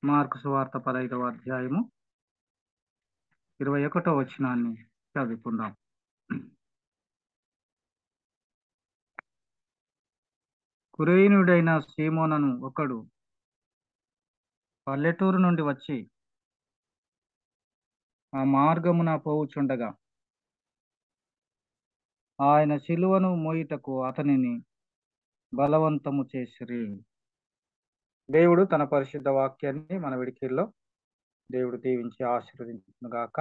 Mark సువార్త 15వ అధ్యాయము 21వ వచనాన్ని చదువుకుందాం. కురేనీయుడైన సీమోనను ఒకడు పల్లెటూరు నుండి వచ్చి ఆ మార్గమున పోవుచుండగా ఆయన శిలువను మోయుటకు అతనిని బలవంతము చేసిరి. దేవుడు తన పరిశుద్ధ వాక్యాన్ని మన విడికిల్లో దేవుడు దీవించి ఆశీర్వదించును గాక.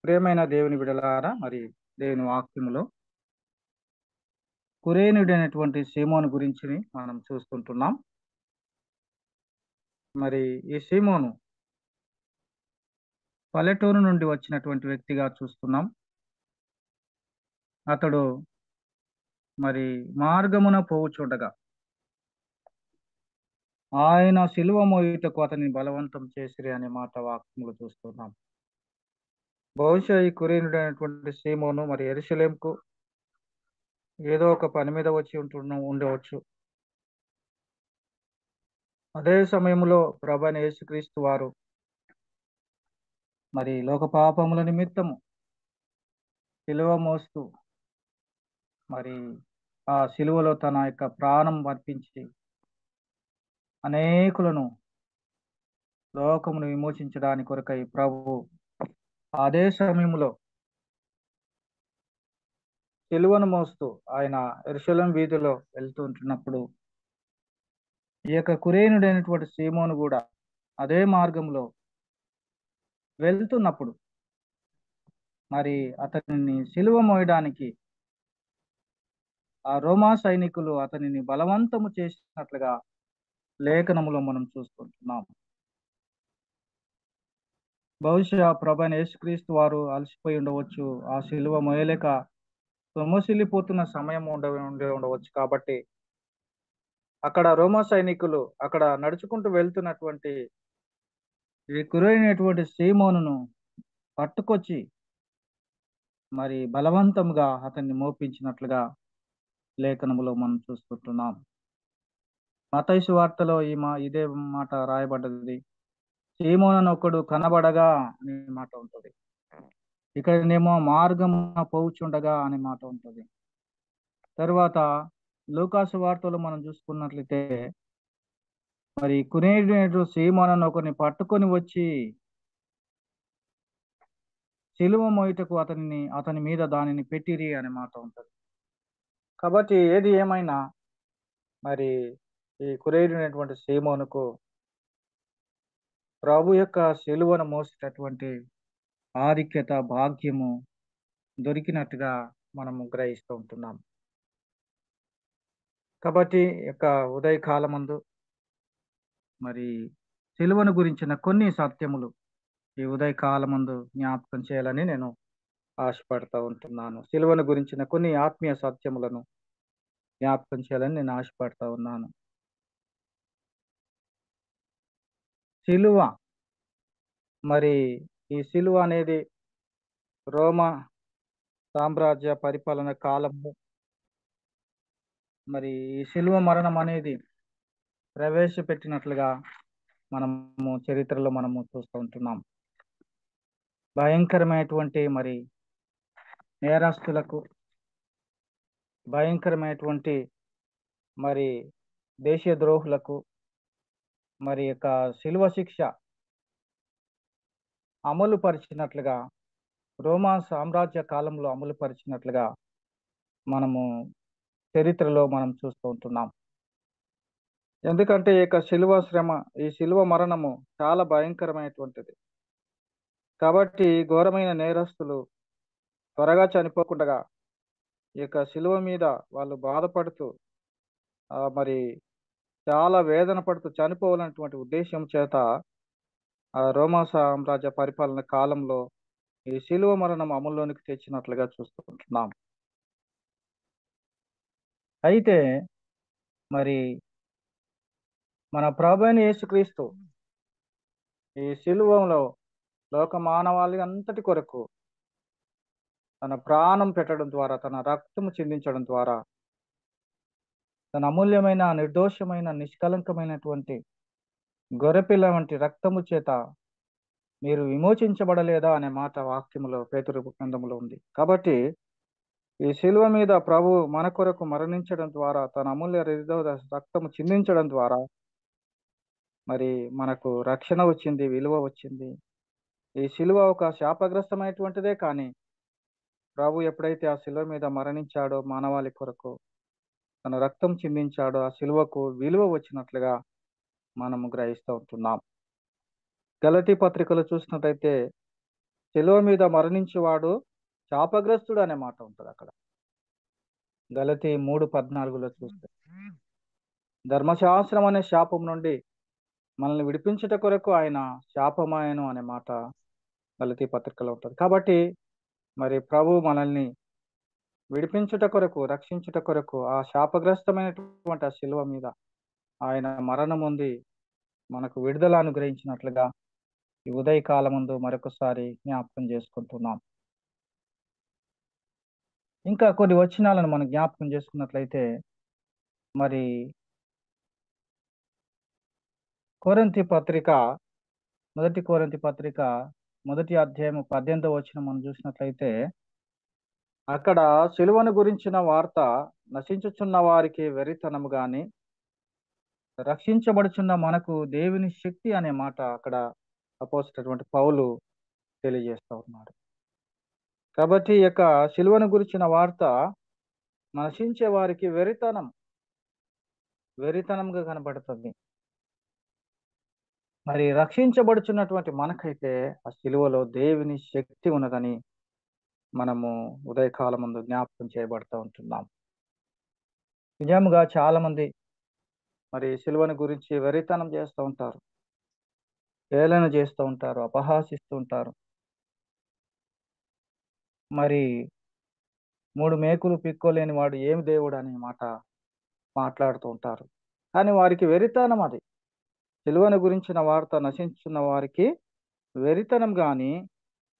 ప్రియమైన దేవుని బిడలారా, మరి దేవుని వాక్యములో కురేనీయుడైనటువంటి సీమోను గురించి మనం చూస్తుంటున్నాం. మరి ఈ సీమోను పల్లెటూరు నుండి వచ్చినటువంటి వ్యక్తిగా చూస్తున్నాం. అతడు మరి మార్గమున పోవుచుండగా ఆయన శిలువ మోయుటకు అతని బలవంతం చేసిరి అనే మాట వాక్యములు చూస్తున్నాం. బహుశా ఈ కురేనుడైనటువంటి సీమోను మరి యెరూషలేముకు ఏదో ఒక పని మీద వచ్చి ఉండవచ్చు. అదే సమయంలో ప్రభువైన యేసుక్రీస్తు వారు మరి లోక పాపముల నిమిత్తము శిలువ మోస్తూ మరి ఆ శిలువలో తన యొక్క ప్రాణం అర్పించి అనేకులను లోకమును విమోచించడానికి కొరకై ప్రభు అదే సమయంలో శిలువను మోస్తూ ఆయన యెరూషలేము వీధిలో వెళ్తుంటున్నప్పుడు ఈ యొక్క కురేనుడైనటువంటి సీమోను కూడా అదే మార్గంలో వెళ్తున్నప్పుడు మరి అతనిని శిలువ మోయడానికి ఆ రోమా సైనికులు అతనిని బలవంతము చేసినట్లుగా లేఖనములో మనం చూస్తుంటున్నాం. బహుశా ప్రభువైన యేసుక్రీస్తు వారు అలసిపోయి ఉండవచ్చు. ఆ శిలువ మోయలేక సొమ్మసిల్లిపోతున్న సమయం ఉండవచ్చు. కాబట్టి అక్కడ రోమా సైనికులు అక్కడ నడుచుకుంటూ వెళ్తున్నటువంటి ఈ కురైనటువంటి సీమోనును పట్టుకొచ్చి మరి బలవంతంగా అతన్ని మోపించినట్లుగా లేఖనములో మనం చూస్తుంటున్నాం. మత్తయి సువార్తలో ఇదే మాట రాయబడ్డది. సీమోను ఒకడు కనబడగా అనే మాట ఉంటుంది. ఇక్కడనేమో మార్గమున పోవుచుండగా అనే మాట ఉంటుంది. తర్వాత లూకాసు వార్తలో మనం చూసుకున్నట్లయితే మరి కురేనీయుడు సీమోను ఒకరిని పట్టుకొని వచ్చి శిలువ మోయుటకు అతని మీద దానిని పెట్టిరి అనే మాట ఉంటుంది. కాబట్టి ఏది ఏమైనా మరి ఈ కురేనీయుడైనటువంటి సీమోనుకు ప్రభు యొక్క శిలువను మోసేటటువంటి ఆధిక్యత భాగ్యము దొరికినట్టుగా మనము గ్రహిస్తూ ఉంటున్నాం. కాబట్టి యొక్క ఉదయకాలమందు మరి శిలువను గురించిన కొన్ని సత్యములు ఈ ఉదయకాలమందు జ్ఞాపకం చేయాలని నేను ఆశపడతా ఉంటున్నాను. శిలువను గురించిన కొన్ని ఆత్మీయ సత్యములను జ్ఞాపకం చేయాలని నేను ఆశపడతా ఉన్నాను. శిలువ మరి ఈ శిలువ అనేది రోమా సామ్రాజ్య పరిపాలన కాలము మరి ఈ శిలువ మరణం అనేది ప్రవేశపెట్టినట్లుగా మనము చరిత్రలో మనము చూస్తూ ఉంటున్నాం. భయంకరమైనటువంటి మరి నేరస్తులకు భయంకరమైనటువంటి మరి దేశ ద్రోహులకు మరి యొక్క శిలువ శిక్ష అమలు పరిచినట్లుగా రోమా సామ్రాజ్య కాలంలో అమలు పరిచినట్లుగా మనము చరిత్రలో మనం చూస్తూ ఉంటున్నాం. ఎందుకంటే ఈ యొక్క శిలువ శ్రమ, ఈ శిలువ మరణము చాలా భయంకరమైనటువంటిది. కాబట్టి ఘోరమైన నేరస్తులు త్వరగా చనిపోకుండా ఈ యొక్క శిలువ మీద వాళ్ళు బాధపడుతూ మరి చాలా వేదన పడుతూ చనిపోవాలన్నటువంటి ఉద్దేశం చేత రోమా సామ్రాజ్య పరిపాలన కాలంలో ఈ శిలువ మరణం అమల్లోనికి తెచ్చినట్లుగా చూస్తుంటున్నాం. అయితే మరి మన ప్రభువైన యేసుక్రీస్తు ఈ శిలువలో లోక మానవాళి అంతటి కొరకు తన ప్రాణం పెట్టడం ద్వారా, తన రక్తము చిందించడం ద్వారా, తన అమూల్యమైన నిర్దోషమైన నిష్కలంకమైనటువంటి గొర్రెపిల్ల వంటి రక్తము చేత మీరు విమోచించబడలేదా అనే మాట వాక్యములో పేతురు గ్రంథములో ఉంది. కాబట్టి ఈ శిలువ మీద ప్రభు మన కొరకు మరణించడం ద్వారా, తన అమూల్య రక్తము చిందించడం ద్వారా మరి మనకు రక్షణ వచ్చింది, విలువ వచ్చింది. ఈ శిలువ ఒక శాపగ్రస్తమైనటువంటిదే, కానీ ప్రభు ఎప్పుడైతే ఆ శిలువ మీద మరణించాడో మానవాళి కొరకు, తన రక్తం చిందించాడో, ఆ శిలువకు విలువ వచ్చినట్లుగా మనము గ్రహిస్తూ ఉంటున్నాం. గలతీ పత్రికలో చూసినట్టయితే శిలువ మీద మరణించేవాడు శాపగ్రస్తుడు అనే మాట ఉంటుంది అక్కడ. గలతీ 3:14 చూస్తే, ధర్మశాస్త్రం అనే శాపం నుండి మనల్ని విడిపించుట కొరకు ఆయన శాపమాయను అనే మాట గలతీ పత్రికలో ఉంటుంది. కాబట్టి మరి ప్రభు మనల్ని విడిపించుట కొరకు, రక్షించుట కొరకు ఆ శాపగ్రస్తమైనటువంటి ఆ శిలువ మీద ఆయన మరణం ఉంది మనకు విడుదల అనుగ్రహించినట్లుగా ఈ ఉదయకాలమందు మరొకసారి జ్ఞాపకం చేసుకుంటున్నాం. ఇంకా కొన్ని వచనాలను మనం జ్ఞాపకం చేసుకున్నట్లయితే, మరి కొరింథీ పత్రిక, మొదటి కొరింథీ పత్రిక మొదటి అధ్యాయం 18వ వచనం మనం చూసినట్లయితే, అక్కడ సిలువను గురించిన వార్త నశించుచున్న వారికి వెరితనము గాని, రక్షించబడుచున్న మనకు దేవుని శక్తి అనే మాట అక్కడ అపోస్తలుడైనటువంటి పౌలు తెలియజేస్తూ ఉన్నాడు. కాబట్టి ఈ యొక్క సిలువను గురించిన వార్త నశించే వారికి వెరితనంగా కనబడుతుంది. మరి రక్షించబడుచున్నటువంటి మనకైతే ఆ సిలువలో దేవుని శక్తి ఉన్నదని మనము ఉదయకాలం ముందు జ్ఞాపకం చేయబడుతూ ఉంటున్నాం. నిజంగా చాలా మంది మరి సిలువను గురించి వెరితనం చేస్తూ ఉంటారు, హేళన చేస్తూ ఉంటారు, అపహాసిస్తూ ఉంటారు. మరి 3 మేకులు పిక్కోలేని వాడు ఏమి దేవుడు అనే మాట మాట్లాడుతూ ఉంటారు. కానీ వారికి వెరితనం అది. సిలువను గురించిన వార్త నశించున్న వారికి వెరితనం గాని,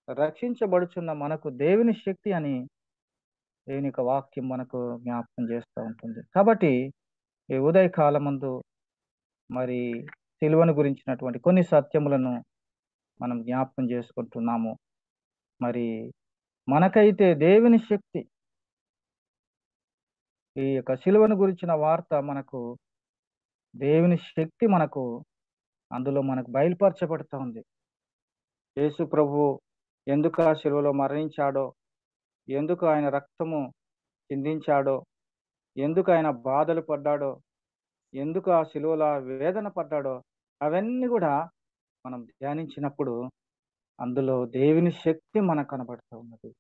రక్షించబడుచున్న మనకు దేవుని శక్తి అని దేవుని యొక్క వాక్యం మనకు జ్ఞాపకం చేస్తూ ఉంటుంది. కాబట్టి ఈ ఉదయకాలమందు మరి సిలువను గురించినటువంటి కొన్ని సత్యములను మనం జ్ఞాపకం చేసుకుంటున్నాము. మరి మనకైతే దేవుని శక్తి, ఈ యొక్క సిలువను గురించిన వార్త మనకు దేవుని శక్తి మనకు అందులో మనకు బయలుపరచబడుతూ ఉంది. యేసు ప్రభువు ఎందుకు ఆ శిలువలో మరణించాడో, ఎందుకు ఆయన రక్తము చిందించాడో, ఎందుకు ఆయన బాధలు పడ్డాడో, ఎందుకు ఆ శిలువలో వేదన పడ్డాడో, అవన్నీ కూడా మనం ధ్యానించినప్పుడు అందులో దేవుని శక్తి మనకు కనబడుతూ ఉన్నది.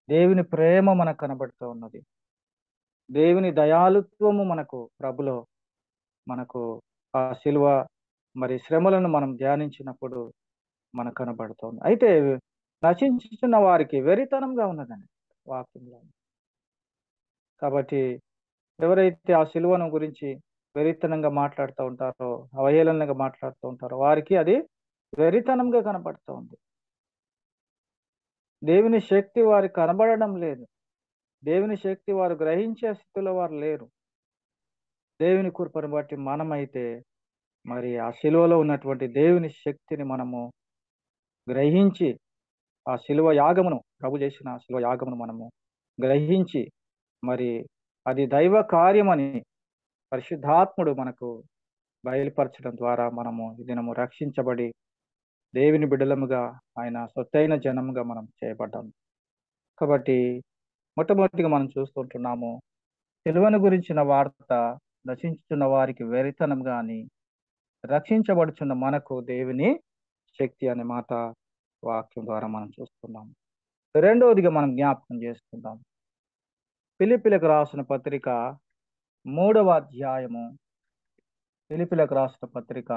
దేవుని ప్రేమ మనకు కనబడుతూ ఉన్నది. దేవుని దయాళుత్వము మనకు ప్రభులో మనకు ఆ శిలువ మరి శ్రమలను మనం ధ్యానించినప్పుడు మనకు కనబడుతుంది. అయితే నశించుతున్న వారికి వెరితనంగా ఉన్నదండి వాక్యంలో. కాబట్టి ఎవరైతే ఆ శిలువను గురించి వెరితనంగా మాట్లాడుతూ ఉంటారో, అవహేళనగా మాట్లాడుతూ ఉంటారో, వారికి అది వెరితనంగా కనబడుతూ ఉంది. దేవుని శక్తి వారికి కనబడడం లేదు. దేవుని శక్తి వారు గ్రహించే స్థితిలో వారు లేరు. దేవుని కృపను బట్టి మనమైతే మరి ఆ శిలువలో ఉన్నటువంటి దేవుని శక్తిని మనము గ్రహించి, ఆ శిలువ యాగమును, ప్రభు చేసిన శిలువ యాగమును మనము గ్రహించి, మరి అది దైవ కార్యమని పరిశుద్ధాత్ముడు మనకు బయలుపరచడం ద్వారా మనము ఈ దినము రక్షించబడి దేవుని బిడ్డలముగా, ఆయన సొత్తైన జనముగా మనం చేయబడ్డాం. కాబట్టి మొట్టమొదటిగా మనం చూస్తుంటున్నాము, సిలువను గురించిన వార్త నశించుతున్న వారికి వెరితనం గాని, రక్షించబడుచున్న మనకు దేవుని శక్తి అనే మాట వాక్యం ద్వారా మనం చూస్తున్నాం. రెండవదిగా మనం జ్ఞాపకం చేసుకుందాం, ఫిలిప్పీలకు రాసిన పత్రిక 3వ అధ్యాయము, ఫిలిప్పీలకు రాసిన పత్రిక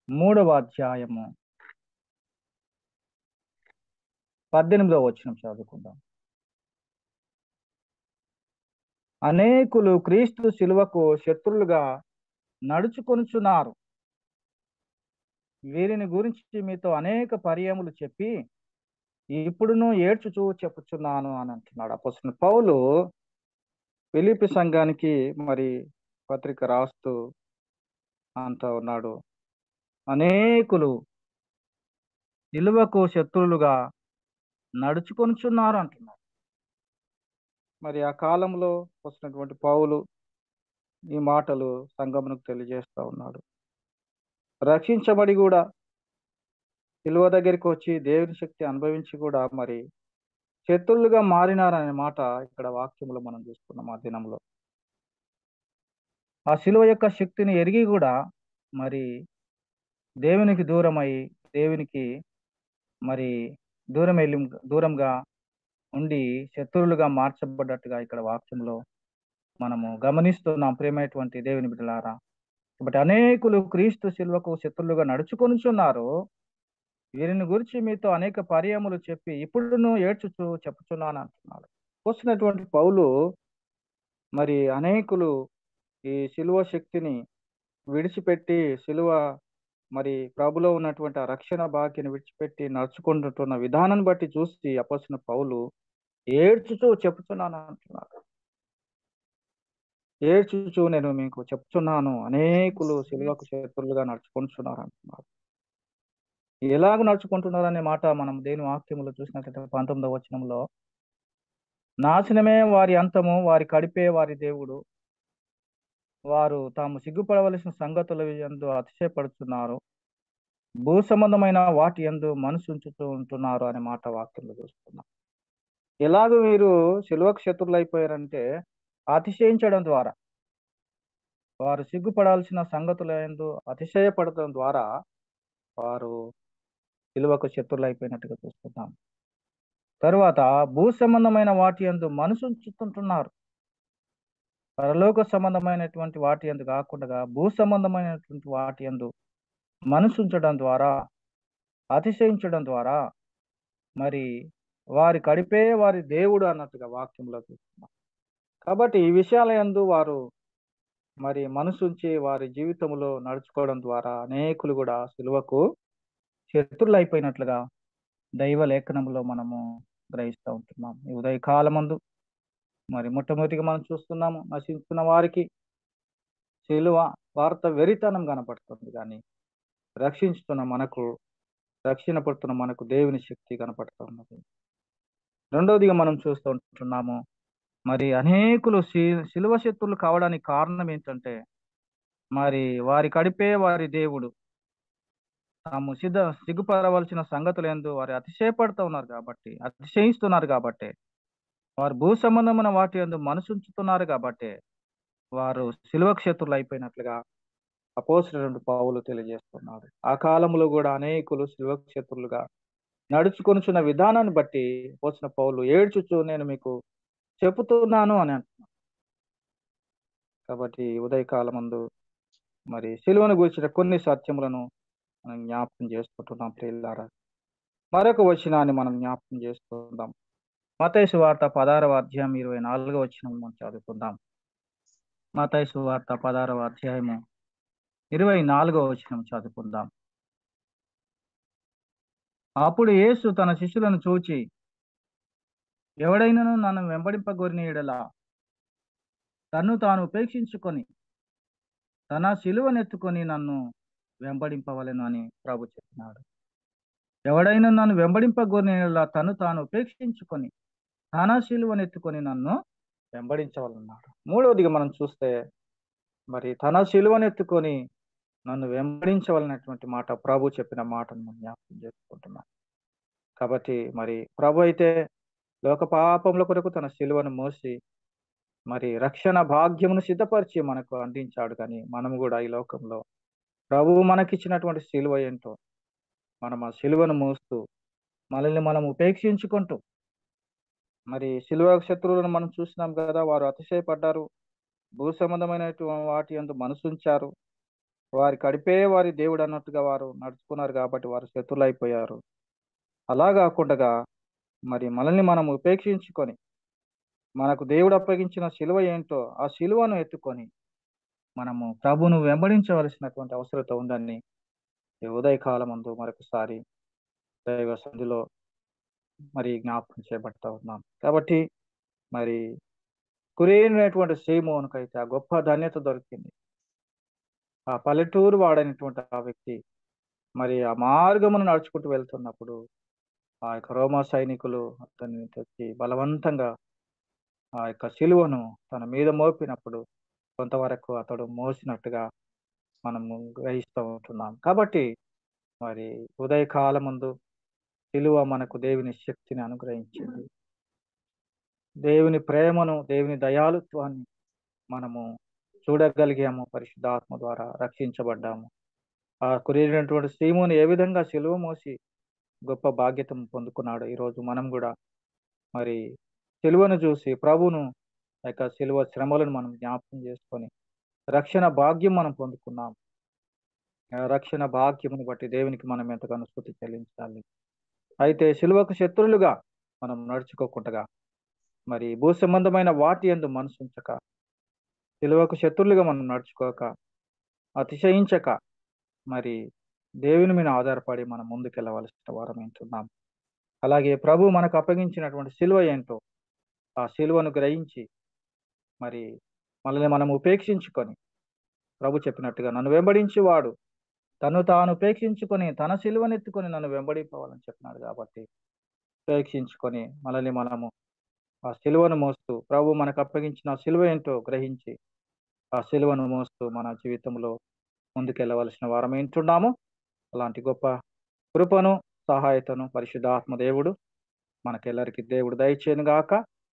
3వ అధ్యాయము 18వ వచనం చదువుకుందాం. అనేకులు క్రీస్తు శిలువకు శత్రులుగా నడుచుకొనుచున్నారు. వీరిని గురించి మీతో అనేక పర్యాయములు చెప్పి ఇప్పుడును ఏడ్చుచూ చెప్పుచున్నాను అని అంటున్నాడు అపోస్తలుడైన పౌలు. ఫిలిప్పీ సంఘానికి మరి పత్రిక రాస్తూ అంటూ ఉన్నాడు, అనేకులు సిలువకు శత్రువులుగా నడుచుకొనుచున్నారు అంటున్నారు. మరి ఆ కాలంలో వచ్చినటువంటి పౌలు ఈ మాటలు సంఘమునకు తెలియజేస్తా ఉన్నాడు. రక్షించబడి కూడా సిలువ దగ్గరికి వచ్చి దేవుని శక్తి అనుభవించి కూడా మరి శత్రువులుగా మారినారనే మాట ఇక్కడ వాక్యంలో మనం చూస్తున్నాం ఆ దినంలో. ఆ సిలువ యొక్క శక్తిని ఎరిగి కూడా మరి దేవునికి దూరమై దేవునికి మరి దూరం వెళ్ళి దూరంగా ఉండి శత్రువులుగా మార్చబడ్డట్టుగా ఇక్కడ వాక్యంలో మనము గమనిస్తున్నాం. ప్రియమైనటువంటి దేవుని బిడ్డలారా, కాబట్టి అనేకులు క్రీస్తు శిలువకు శత్రులుగా నడుచుకొనుచున్నారు. వీరిని గురించి మీతో అనేక పర్యాయములు చెప్పి ఇప్పుడును ఏడ్చుచు చెప్పుచున్నాను అంటున్నాడు. వస్తున్నటువంటి పౌలు మరి అనేకులు ఈ శిలువ శక్తిని విడిచిపెట్టి శిలువ మరి ప్రభులో ఉన్నటువంటి ఆ రక్షణ భాగ్యాన్ని విడిచిపెట్టి నడుచుకుంటున్న విధానాన్ని బట్టి చూసి అపొస్తలుడైన పౌలు ఏడ్చుచూ చెప్పుచున్నాను అంటున్నాడు. ఏడ్చుచూ నేను మీకు చెప్తున్నాను, అనేకులు శిలువకు శత్రులుగా నడుచుకుంటున్నారు అంటున్నారు. ఎలాగ నడుచుకుంటున్నారు అనే మాట మనం దేని వాక్యములో చూసినట్లయితే 19వ వచనంలో, నాశనమే వారి అంతము, వారి కడిపే వారి దేవుడు, వారు తాము సిగ్గుపడవలసిన సంగతుల యందు అతిశయపడుతున్నారు, భూ సంబంధమైన వాటి యందు మనసు ఉంచుతూ ఉంటున్నారు అనే మాట వాక్యంలో చూస్తున్నాం. ఎలాగ వీరు శిలువకు శత్రులు అయిపోయారంటే అతిశయించడం ద్వారా, వారు సిగ్గుపడాల్సిన సంగతుల యందు అతిశయపడటం ద్వారా వారు శిలువకు శత్రులు అయిపోయినట్టుగా చూస్తున్నాం. తరువాత భూ సంబంధమైన వాటి యందు మనసు ఉంచుతుంటున్నారు. పరలోక సంబంధమైనటువంటి వాటి యందు కాకుండా భూ సంబంధమైనటువంటి వాటి యందు మనసు ఉంచడం ద్వారా, అతిశయించడం ద్వారా మరి వారి కడిపే వారి దేవుడు అన్నట్టుగా వాక్యంలో చూస్తున్నాం. కాబట్టి ఈ విషయాల యందు వారు మరి మనసుంచి వారి జీవితంలో నడుచుకోవడం ద్వారా అనేకులు కూడా సిలువకు శత్రులు అయిపోయినట్లుగా దైవ లేఖనంలో మనము గ్రహిస్తూ ఉంటున్నాం. ఈ ఉదయ కాలమందు మరి మొట్టమొదటిగా మనం చూస్తున్నాము, నశించిన వారికి సిలువ వార్త వెరితనం కనపడుతుంది, కానీ రక్షించుతున్న మనకు, రక్షణ పడుతున్న మనకు దేవుని శక్తి కనపడుతున్నది. రెండవదిగా మనం చూస్తూ ఉంటున్నాము, మరి అనేకులు సిలువ శత్రులు కావడానికి కారణం ఏంటంటే మరి వారి కడిపే వారి దేవుడు, తాము సిగ్గుపడవలసిన సంగతులందు వారు అతిశయపడుతూ ఉన్నారు కాబట్టి, అతిశయిస్తున్నారు కాబట్టి, వారు భూ సంబంధమైన వాటి యందు మనసుంచుతున్నారు కాబట్టి వారు సిలువ శత్రులు అయిపోయినట్లుగా అపోస్తలుడైన పౌలు తెలియజేస్తున్నాడు. ఆ కాలంలో కూడా అనేకులు సిలువ శత్రులుగా నడుచుకొనుచున్న విధానాన్ని బట్టి అపోస్తలుడైన పౌలు ఏడ్చుచు నేను మీకు చెబుతున్నాను అని అంటున్నాడు. కాబట్టి ఉదయకాలమందు మరి సిలువను గురించిన కొన్ని సత్యములను మనం జ్ఞాపకం చేసుకుంటున్నాం ప్రియులారా. మరొక వచనాన్ని మనం జ్ఞాపకం చేసుకుందాం. మత్తయి సువార్త 16వ అధ్యాయం 24వ వచనం మనం చదువుకుందాం. మత్తయి సువార్త 16వ అధ్యాయము 24వ వచనం చదువుకుందాం. అప్పుడు యేసు తన శిష్యులను చూచి, ఎవడైనను నన్ను వెంబడింపగోరిన యెడల తన్ను తాను ఉపేక్షించుకొని తన సిలువనెత్తుకొని నన్ను వెంబడింపవలెను అని ప్రభు చెప్పినాడు. ఎవడైనా నన్ను వెంబడింపగోరిన యెడల తను తాను ఉపేక్షించుకొని తన సిలువనెత్తుకొని నన్ను వెంబడించవలన్నాడు. మూడవదిగా మనం చూస్తే మరి తన సిలువనెత్తుకొని నన్ను వెంబడించవలనటువంటి మాట ప్రభు చెప్పిన మాటను మనం జ్ఞాపకం చేసుకుంటున్నాం. కాబట్టి మరి ప్రభు అయితే లోక పాపముల కొరకు తన సిలువను మోసి మరి రక్షణ భాగ్యమును సిద్ధపరిచి మనకు అందించాడు. కానీ మనము కూడా ఈ లోకంలో ప్రభువు మనకిచ్చినటువంటి సిలువ ఏంటో మనం ఆ సిలువను మోస్తూ మనల్ని మనం ఉపేక్షించుకుంటూ మరి సిలువ శత్రువులను మనం చూసినాం కదా, వారు అతిశయపడ్డారు, భూ సంబంధమైనటువంటి వాటి యందు మనసుంచారు, వారి కడిపే వారి దేవుడు అన్నట్టుగా వారు నడుచుకున్నారు కాబట్టి వారు శత్రులు అయిపోయారు. అలా కాకుండా మరి మనల్ని మనం ఉపేక్షించుకొని మనకు దేవుడు అప్పగించిన సిలువ ఏంటో ఆ సిలువను ఎత్తుకొని మనము ప్రభువును వెంబడించవలసినటువంటి అవసరత ఉందని ఈ ఉదయకాలం ముందు మరొకసారి దైవ సన్నిధిలో మరి జ్ఞాపకం చేపడతా ఉన్నాం. కాబట్టి మరి కురేనటువంటి సీమోనుకైతే ఆ గొప్ప ధన్యత దొరికింది. ఆ పల్లెటూరు వాడైనటువంటి ఆ వ్యక్తి మరి ఆ మార్గమును నడుచుకుంటూ వెళ్తున్నప్పుడు ఆ యొక్క రోమా సైనికులు అతన్ని తెచ్చి బలవంతంగా ఆ యొక్క సిలువను తన మీద మోపినప్పుడు కొంతవరకు అతడు మోసినట్టుగా మనము గ్రహిస్తూ ఉంటున్నాం. కాబట్టి మరి ఉదయకాలమందు సిలువ మనకు దేవుని శక్తిని అనుగ్రహించింది. దేవుని ప్రేమను, దేవుని దయాళుత్వాన్ని మనము చూడగలిగాము. పరిశుద్ధాత్మ ద్వారా రక్షించబడ్డాము. ఆ కురియైనటువంటి సీమోను ఏ విధంగా సిలువ మోసి గొప్ప భాగ్యతను పొందుకున్నాడో, ఈరోజు మనం కూడా మరి సిలువను చూసి ప్రభువును ఆ యొక్క సిలువ శ్రమలను మనం జ్ఞాపకం చేసుకొని రక్షణ భాగ్యం మనం పొందుకున్నాం. ఆ రక్షణ భాగ్యమును బట్టి దేవునికి మనం ఎంతగానో స్తుతి చెల్లించాలి. అయితే సిలువకు శత్రులుగా మనం నడుచుకోకుండగా మరి భూ సంబంధమైన వాటి యందు మనసుంచక, సిలువకు శత్రులుగా మనం నడుచుకోక, అతిశయించక, మరి దేవుని మీద ఆధారపడి మనం ముందుకెళ్ళవలసిన వారం ఉంటున్నాం. అలాగే ప్రభు మనకు అప్పగించినటువంటి సిలువ ఏంటో ఆ సిలువను గ్రహించి మరి మనల్ని మనం ఉపేక్షించుకొని, ప్రభు చెప్పినట్టుగా నన్ను వెంబడించేవాడు తను తాను ఉపేక్షించుకొని తన సిలువనెత్తుకొని నన్ను వెంబడింపవాలని చెప్పినాడు. కాబట్టి ఉపేక్షించుకొని మనల్ని మనము ఆ సిలువను మోస్తూ, ప్రభు మనకు అప్పగించిన ఆ సిలువ ఏంటో గ్రహించి ఆ సిలువను మోస్తూ మన జీవితంలో ముందుకెళ్ళవలసిన వారమై ఉంటున్నాము. అలాంటి గొప్ప కృపను, సహాయతను పరిశుద్ధాత్మ దేవుడు మనకెల్లరికి దేవుడు దయచేయను గాక.